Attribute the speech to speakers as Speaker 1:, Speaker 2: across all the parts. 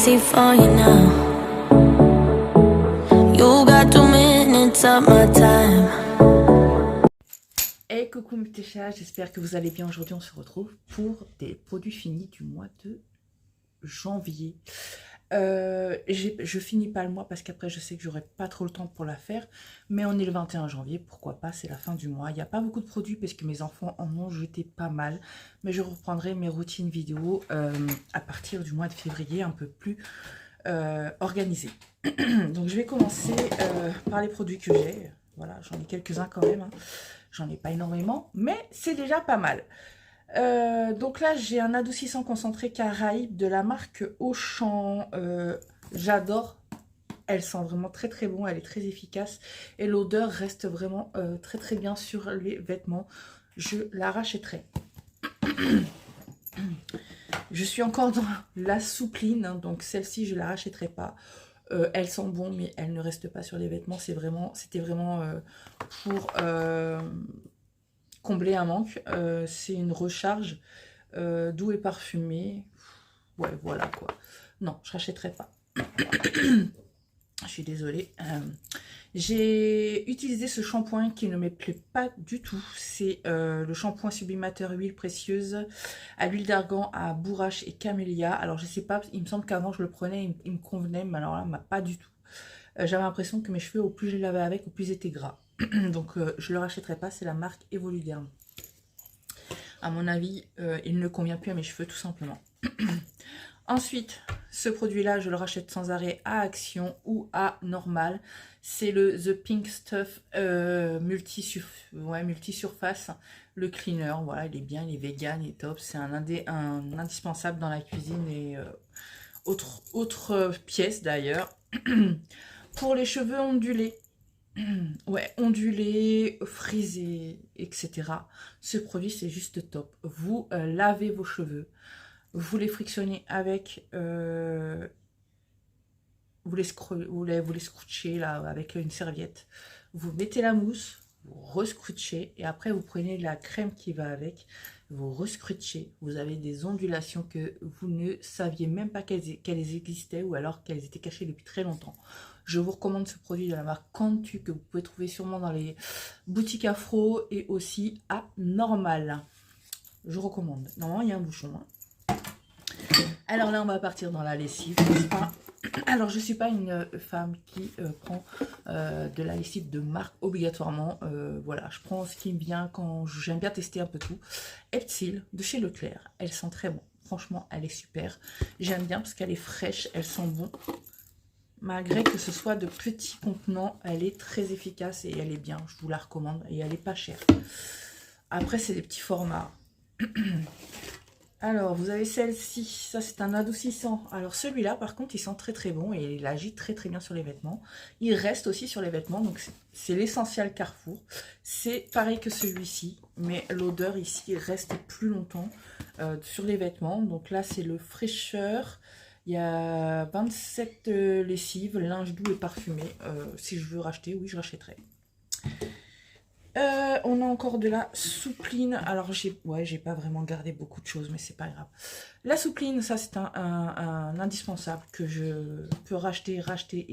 Speaker 1: easy for you now. You got 2 minutes of my time.
Speaker 2: Hey coucou mes petits chats, j'espère que vous allez bien. Aujourd'hui on se retrouve pour des produits finis du mois de janvier. Je finis pas le mois parce qu'après je sais que j'aurai pas trop le temps pour la faire, mais on est le 21 janvier, pourquoi pas, c'est la fin du mois. Il n'y a pas beaucoup de produits parce que mes enfants en ont jeté pas mal, mais je reprendrai mes routines vidéo à partir du mois de février un peu plus organisées. Donc je vais commencer par les produits que j'ai. Voilà, j'en ai quelques-uns quand même, hein. J'en ai pas énormément, mais c'est déjà pas mal. Donc là, j'ai un adoucissant concentré Caraïbes de la marque Auchan. J'adore. Elle sent vraiment très très bon. Elle est très efficace. Et l'odeur reste vraiment très très bien sur les vêtements. Je la rachèterai. Je suis encore dans la soupline. Hein, donc celle-ci, je la rachèterai pas. Elle sent bon, mais elle ne reste pas sur les vêtements. C'était vraiment pour combler un manque. C'est une recharge doux et parfumé. Ouais, voilà quoi. Non, je rachèterai pas. Je suis désolée. J'ai utilisé ce shampoing qui ne me plaît pas du tout. C'est le shampoing sublimateur huile précieuse à l'huile d'argan, à bourrache et camélia. Alors je sais pas, il me semble qu'avant je le prenais, il me convenait, mais alors là, pas du tout. J'avais l'impression que mes cheveux, au plus je les lavais avec, au plus ils étaient gras. Donc je le rachèterai pas, c'est la marque Evoluderm. À mon avis, il ne convient plus à mes cheveux tout simplement. Ensuite, ce produit-là, je le rachète sans arrêt à Action ou à Normal. C'est le The Pink Stuff multi-surface, le cleaner. Voilà, il est bien, il est vegan, il est top. C'est un indispensable dans la cuisine et autre pièce d'ailleurs. Pour les cheveux ondulés. Ouais, ondulés, frisés, etc. Ce produit, c'est juste top. Vous lavez vos cheveux. Vous les frictionnez avec, vous les scrutchez là avec une serviette. Vous mettez la mousse, vous rescrutchez et après vous prenez la crème qui va avec, vous rescrutchez. Vous avez des ondulations que vous ne saviez même pas qu'elles existaient ou alors qu'elles étaient cachées depuis très longtemps. Je vous recommande ce produit de la marque Cantu que vous pouvez trouver sûrement dans les boutiques Afro et aussi à Normal. Je recommande. Normalement, il y a un bouchon, hein. Alors là, on va partir dans la lessive. Alors, je ne suis pas une femme qui prend de la lessive de marque obligatoirement. Voilà, je prends ce qui me vient quand j'aime bien tester un peu tout. Eptil de chez Leclerc. Elle sent très bon. Franchement, elle est super. J'aime bien parce qu'elle est fraîche, elle sent bon. Malgré que ce soit de petits contenants, elle est très efficace et elle est bien. Je vous la recommande et elle n'est pas chère. Après, c'est des petits formats. Alors, vous avez celle-ci, ça c'est un adoucissant. Alors celui-là, par contre, il sent très très bon et il agit très très bien sur les vêtements. Il reste aussi sur les vêtements, donc c'est l'essentiel Carrefour. C'est pareil que celui-ci, mais l'odeur ici reste plus longtemps sur les vêtements. Donc là, c'est le fraîcheur. Il y a 27 lessives, linge doux et parfumé. Si je veux racheter, oui, je rachèterai. On a encore de la soupline. Alors, j'ai pas vraiment gardé beaucoup de choses, mais c'est pas grave. La soupline, ça, c'est un indispensable que je peux racheter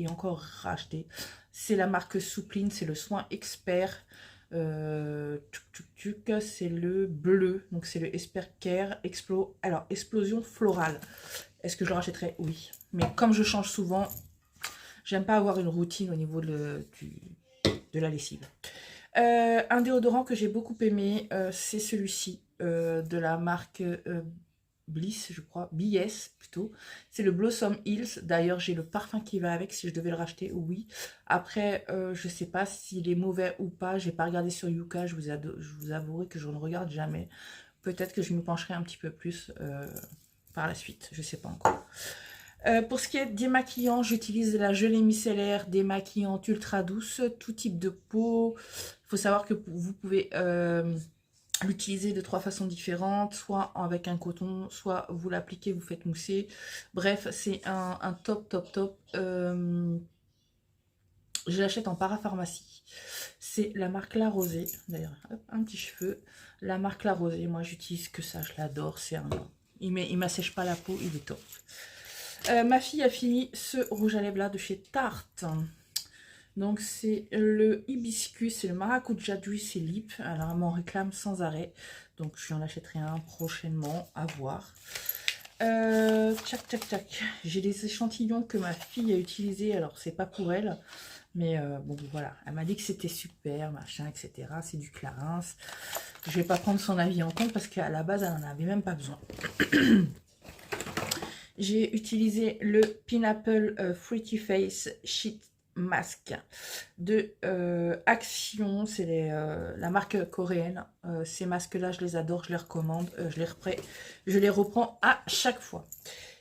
Speaker 2: et encore racheter. C'est la marque Soupline, c'est le soin expert. C'est le bleu, donc c'est le Expert Care Explosion Florale. Est-ce que je le rachèterai? Oui. Mais comme je change souvent, j'aime pas avoir une routine au niveau de la lessive. Un déodorant que j'ai beaucoup aimé, c'est celui-ci de la marque Bliss, je crois, BS plutôt. C'est le Blossom Hills. D'ailleurs, j'ai le parfum qui va avec si je devais le racheter, oui. Après, je sais pas s'il est mauvais ou pas. J'ai pas regardé sur Yuka, je vous avouerai que je ne regarde jamais. Peut-être que je me pencherai un petit peu plus par la suite, je sais pas encore. Pour ce qui est démaquillant, j'utilise la gelée micellaire démaquillante ultra douce, tout type de peau. Il faut savoir que vous pouvez l'utiliser de 3 façons différentes, soit avec un coton, soit vous l'appliquez, vous faites mousser. Bref, c'est un top. Je l'achète en parapharmacie. C'est la marque La Rosée. D'ailleurs, un petit cheveu. La marque La Rosée, moi j'utilise que ça, je l'adore. Il m'assèche pas la peau, il est top. Ma fille a fini ce rouge à lèvres là de chez Tarte. Donc c'est le hibiscus, c'est le maracuja juicy lip. Alors elle m'en réclame sans arrêt. Donc je lui en achèterai un prochainement, à voir. Tchac tchac tchac. J'ai des échantillons que ma fille a utilisés. Alors c'est pas pour elle. Mais bon voilà. Elle m'a dit que c'était super, machin, etc. C'est du Clarins. Je vais pas prendre son avis en compte parce qu'à la base elle n'en avait même pas besoin. J'ai utilisé le Pineapple Fruity Face Sheet Mask de Action. C'est la marque coréenne. Ces masques-là, je les adore, je les recommande. Je les reprends à chaque fois.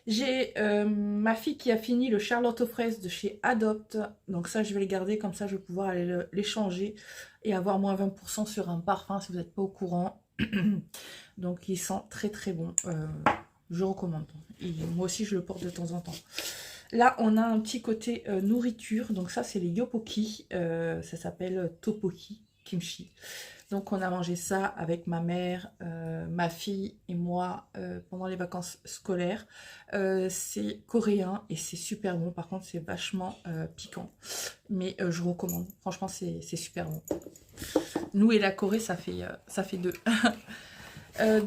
Speaker 2: J'ai ma fille qui a fini le Charlotte aux fraises de chez Adopt. Donc ça, je vais les garder. Comme ça, je vais pouvoir aller les changer et avoir moins 20% sur un parfum si vous n'êtes pas au courant. Donc, il sent très très bon. Je recommande. Et moi aussi, je le porte de temps en temps. Là, on a un petit côté nourriture. Donc ça, c'est les Yopoki. Ça s'appelle Topoki Kimchi. Donc, on a mangé ça avec ma mère, ma fille et moi pendant les vacances scolaires. C'est coréen et c'est super bon. Par contre, c'est vachement piquant. Mais je recommande. Franchement, c'est super bon. Nous et la Corée, ça fait deux.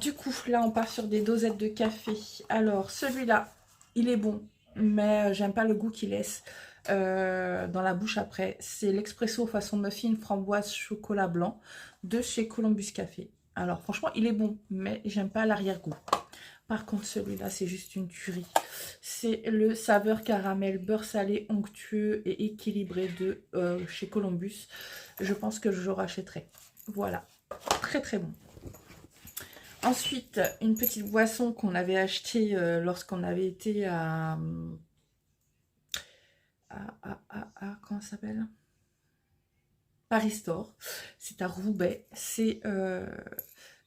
Speaker 2: Du coup, là, on part sur des dosettes de café. Alors, celui-là, il est bon, mais j'aime pas le goût qu'il laisse dans la bouche après. C'est l'expresso façon muffin framboise chocolat blanc de chez Columbus Café. Alors, franchement, il est bon, mais j'aime pas l'arrière-goût. Par contre, celui-là, c'est juste une tuerie. C'est le saveur caramel beurre salé onctueux et équilibré de chez Columbus. Je pense que je rachèterai. Voilà, très très bon. Ensuite, une petite boisson qu'on avait achetée lorsqu'on avait été à comment ça s'appelle? Paris Store. C'est à Roubaix. C'est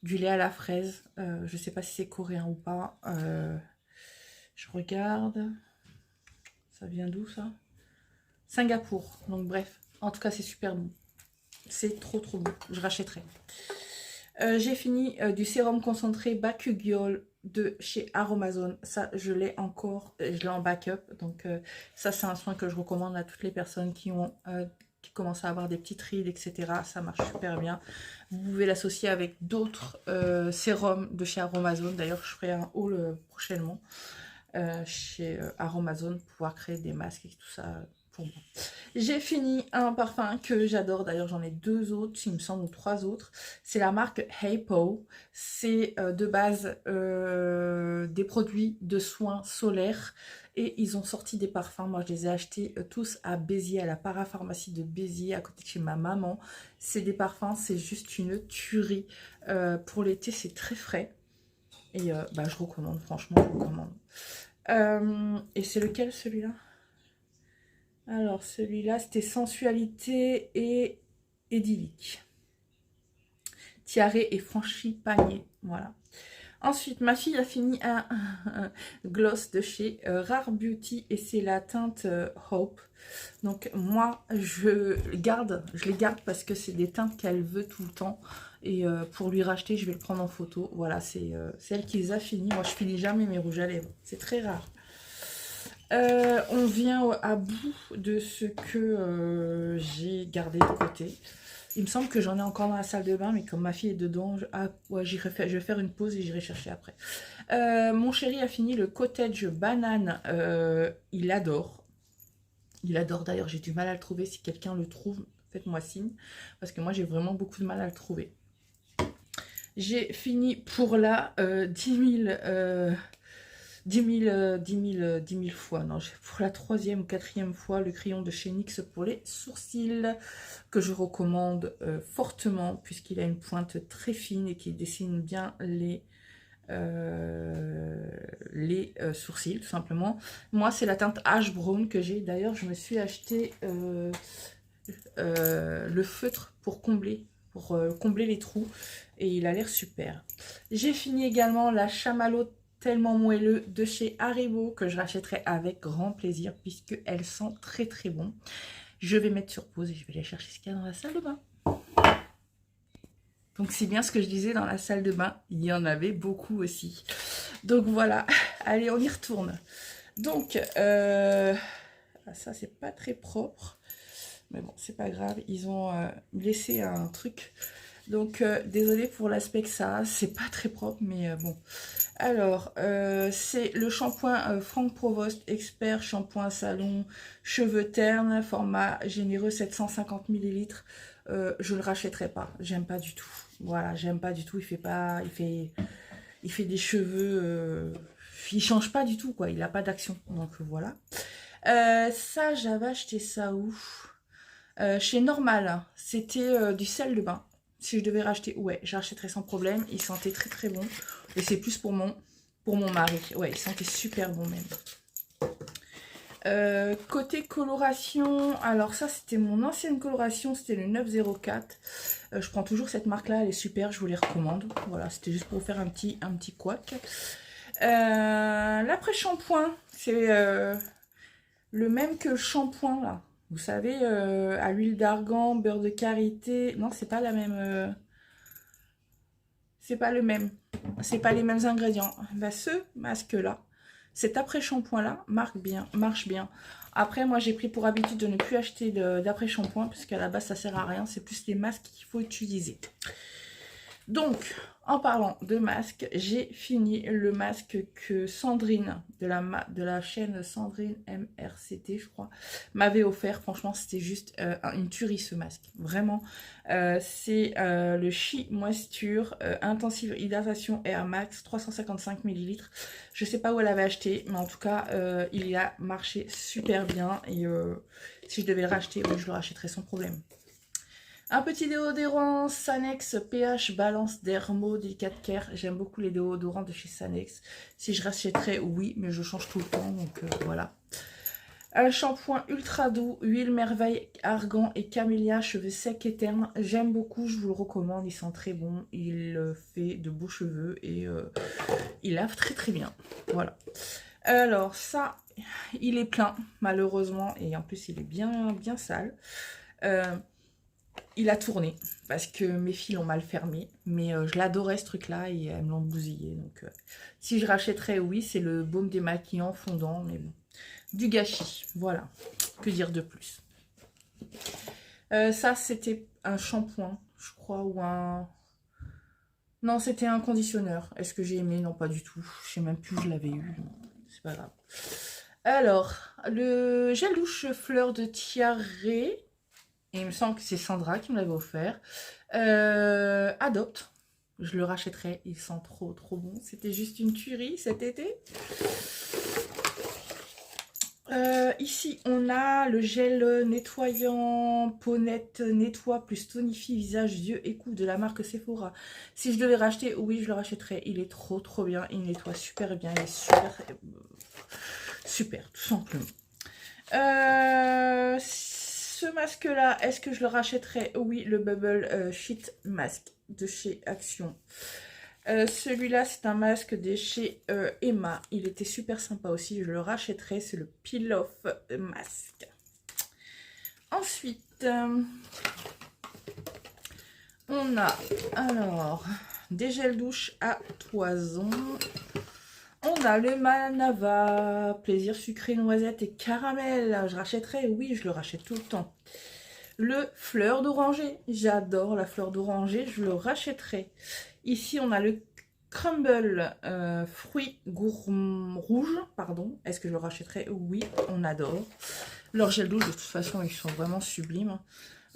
Speaker 2: du lait à la fraise. Je ne sais pas si c'est coréen ou pas. Je regarde. Ça vient d'où ça? Singapour. Donc bref, en tout cas c'est super bon. C'est trop trop bon. Je rachèterai. J'ai fini du sérum concentré Bakugiol de chez Aromazone. Ça, je l'ai encore, je l'ai en backup. Donc ça, c'est un soin que je recommande à toutes les personnes qui commencent à avoir des petites rides, etc. Ça marche super bien. Vous pouvez l'associer avec d'autres sérums de chez Aromazone. D'ailleurs, je ferai un haul prochainement chez Aromazone pour pouvoir créer des masques et tout ça. J'ai fini un parfum que j'adore, d'ailleurs j'en ai deux autres, il me semble, ou trois autres. C'est la marque Heipo. C'est de base des produits de soins solaires et ils ont sorti des parfums. Moi je les ai achetés tous à Béziers, à la parapharmacie de Béziers, à côté de chez ma maman. C'est des parfums, c'est juste une tuerie. Pour l'été, c'est très frais et je recommande, franchement je recommande. Et c'est lequel celui-là? Alors, celui-là, c'était sensualité et idyllique. Tiare et frangipanier. Voilà. Ensuite, ma fille a fini un gloss de chez Rare Beauty et c'est la teinte Hope. Donc, moi, je les garde parce que c'est des teintes qu'elle veut tout le temps. Et pour lui racheter, je vais le prendre en photo. Voilà, c'est elle qui les a finis. Moi, je finis jamais mes rouges à lèvres. C'est très rare. On vient à bout de ce que j'ai gardé de côté. Il me semble que j'en ai encore dans la salle de bain, mais comme ma fille est dedans, je vais faire une pause et j'irai chercher après. Mon chéri a fini le cottage banane. Il adore. Il adore d'ailleurs, j'ai du mal à le trouver. Si quelqu'un le trouve, faites-moi signe. Parce que moi, j'ai vraiment beaucoup de mal à le trouver. J'ai fini pour la 10 000 fois, non, pour la 3e ou 4e fois, le crayon de chez NYX pour les sourcils, que je recommande fortement, puisqu'il a une pointe très fine et qui dessine bien les sourcils, tout simplement. Moi, c'est la teinte Ash Brown que j'ai. D'ailleurs, je me suis acheté le feutre pour combler les trous, et il a l'air super. J'ai fini également la chamallow tellement moelleux de chez Haribo que je rachèterai avec grand plaisir puisque elle sent très très bon. Je vais mettre sur pause et je vais aller chercher ce qu'il y a dans la salle de bain. Donc c'est bien ce que je disais, dans la salle de bain, il y en avait beaucoup aussi. Donc voilà, allez on y retourne. Donc, ça, c'est pas très propre. Mais bon, c'est pas grave. Ils ont laissé un truc. Donc, désolé pour l'aspect que ça a. C'est pas très propre, mais bon. Alors, c'est le shampoing Franck Provost Expert Shampoing Salon Cheveux Ternes, format généreux 750 ml. Je le rachèterai pas. J'aime pas du tout. Voilà, j'aime pas du tout. Il fait des cheveux... il change pas du tout, quoi. Il a pas d'action. Donc, voilà. Ça, j'avais acheté ça où? Chez Normal. C'était du sel de bain. Si je devais racheter, ouais, j'achèterais sans problème. Il sentait très très bon. Et c'est plus pour mon mari. Ouais, il sentait super bon même. Côté coloration, alors ça c'était mon ancienne coloration, c'était le 904. Je prends toujours cette marque là, elle est super, je vous les recommande. Voilà, c'était juste pour vous faire un petit couac. L'après-shampoing, c'est le même que le shampoing là. Vous savez, à l'huile d'argan, beurre de karité. Non, c'est pas la même. C'est pas le même. C'est pas les mêmes ingrédients. Bah, ce masque-là, cet après-shampoing-là, marche bien. Après, moi, j'ai pris pour habitude de ne plus acheter d'après-shampoing, parce qu'à la base, ça sert à rien. C'est plus les masques qu'il faut utiliser. Donc, en parlant de masque, j'ai fini le masque que Sandrine, de la chaîne Sandrine MRCT, je crois, m'avait offert. Franchement, c'était juste une tuerie ce masque. Vraiment, c'est le She Moisture Intensive Hydratation Air Max 355 ml. Je sais pas où elle avait acheté, mais en tout cas, il a marché super bien. Et si je devais le racheter, oui, je le rachèterais sans problème. Un petit déodorant Sanex pH Balance Dermo Delicate Care. J'aime beaucoup les déodorants de chez Sanex. Si je rachèterais, oui, mais je change tout le temps, donc voilà. Un shampoing ultra doux, huile merveille, argan et camélia, cheveux secs et ternes. J'aime beaucoup, je vous le recommande, il sent très bon. Il fait de beaux cheveux et il lave très très bien. Voilà. Alors ça, il est plein, malheureusement, et en plus il est bien sale. Il a tourné parce que mes filles l'ont mal fermé, mais je l'adorais ce truc-là et elles me l'ont bousillé. Donc, si je rachèterais, oui, c'est le baume démaquillant fondant, mais bon, du gâchis. Voilà, que dire de plus. Ça, c'était un shampoing, je crois, ou un... Non, c'était un conditionneur. Est-ce que j'ai aimé? Non, pas du tout. Je sais même plus où je l'avais eu. C'est pas grave. Alors, le gel douche fleur de tiare. Et il me semble que c'est Sandra qui me l'avait offert. Adopte. Je le rachèterai. Il sent trop bon. C'était juste une tuerie cet été. Ici, on a le gel nettoyant peau nette nettoie plus tonifie visage, yeux et cou de la marque Sephora. Si je devais racheter, oui, je le rachèterais. Il est trop bien. Il nettoie super bien. Il est super, tout simplement. Ce masque-là, est-ce que je le rachèterais? Oui, le Bubble Sheet Mask de chez Action. Celui-là, c'est un masque de chez Emma. Il était super sympa aussi. Je le rachèterai. C'est le Peel Off Mask. Ensuite, on a alors des gels douche à toison. On a le Manava, plaisir sucré, noisette et caramel. Je rachèterai, oui, je le rachète tout le temps. Le fleur d'oranger, j'adore la fleur d'oranger, je le rachèterai. Ici, on a le Crumble fruits gourmand rouge, pardon. Est-ce que je le rachèterai? Oui, on adore. Leur gel douche, de toute façon, ils sont vraiment sublimes.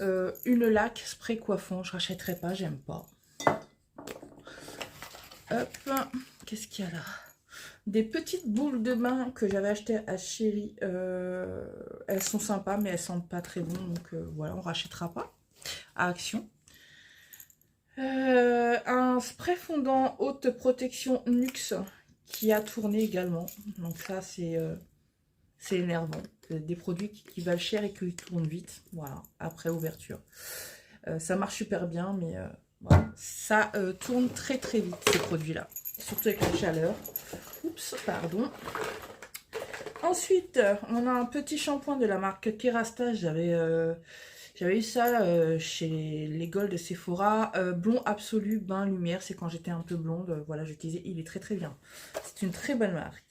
Speaker 2: Une laque spray coiffant, je rachèterai pas, j'aime pas. Hop, qu'est-ce qu'il y a là? Des petites boules de bain que j'avais achetées à Chérie. Elles sont sympas, mais elles sentent pas très bon. Donc voilà, on rachètera pas à Action. Un spray fondant haute protection Nuxe qui a tourné également. Donc ça, c'est énervant. Des produits qui valent cher et qui tournent vite. Voilà, après ouverture. Ça marche super bien, mais voilà. Ça tourne très vite, ces produits-là. Surtout avec la chaleur. Oups, pardon. Ensuite, on a un petit shampoing de la marque Kerastase. J'avais eu ça chez les Gold de Sephora. Blond absolu, bain lumière. C'est quand j'étais un peu blonde. Voilà, j'utilisais. Il est très bien. C'est une très bonne marque.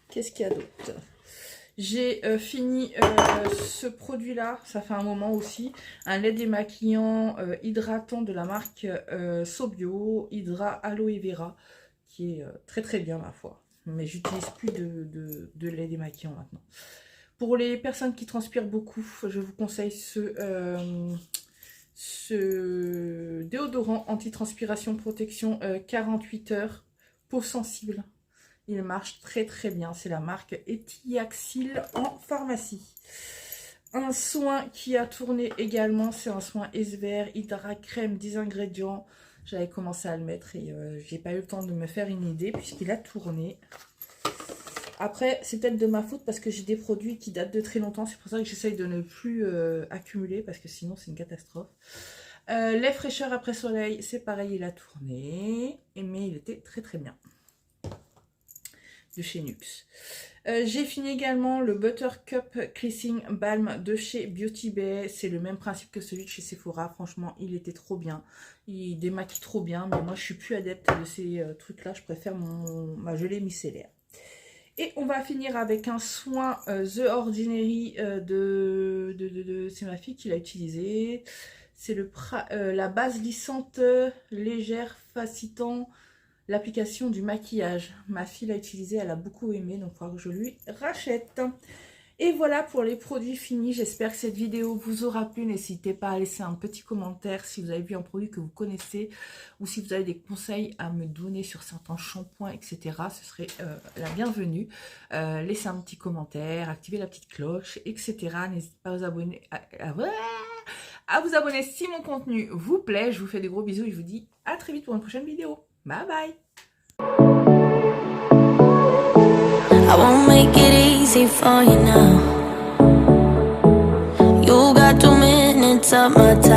Speaker 2: Qu'est-ce qu'il y a d'autre? J'ai fini ce produit-là, ça fait un moment aussi. Un lait démaquillant hydratant de la marque Sobio, Hydra Aloe Vera, qui est très très bien ma foi. Mais j'utilise plus de lait démaquillant maintenant. Pour les personnes qui transpirent beaucoup, je vous conseille ce déodorant anti-transpiration protection 48 heures, peau sensible. Il marche très très bien. C'est la marque Etiaxil en pharmacie. Un soin qui a tourné également, c'est un soin Esver Hydra Crème 10 ingrédients. J'avais commencé à le mettre et j'ai pas eu le temps de me faire une idée puisqu'il a tourné. Après, c'est peut-être de ma faute parce que j'ai des produits qui datent de très longtemps. C'est pour ça que j'essaye de ne plus accumuler parce que sinon c'est une catastrophe. Les fraîcheurs après soleil, c'est pareil, il a tourné. Mais il était très très bien. De chez Nuxe. J'ai fini également le Buttercup Cleansing Balm de chez Beauty Bay. C'est le même principe que celui de chez Sephora. Franchement, il était trop bien. Il démaquille trop bien. Mais moi, je suis plus adepte de ces trucs-là. Je préfère ma gelée micellaire. Et on va finir avec un soin The Ordinary c'est ma fille qui l'a utilisé. C'est la base lissante légère facilitant l'application du maquillage. Ma fille l'a utilisé, elle a beaucoup aimé, donc il faudra que je lui rachète. Et voilà pour les produits finis. J'espère que cette vidéo vous aura plu. N'hésitez pas à laisser un petit commentaire si vous avez vu un produit que vous connaissez ou si vous avez des conseils à me donner sur certains shampoings, etc. Ce serait la bienvenue. Laissez un petit commentaire, activez la petite cloche, etc. N'hésitez pas à vous abonner. À vous abonner si mon contenu vous plaît. Je vous fais de gros bisous et je vous dis à très vite pour une prochaine vidéo. Bye bye.
Speaker 1: I won't make it easy for you now. You got 2 minutes of my time.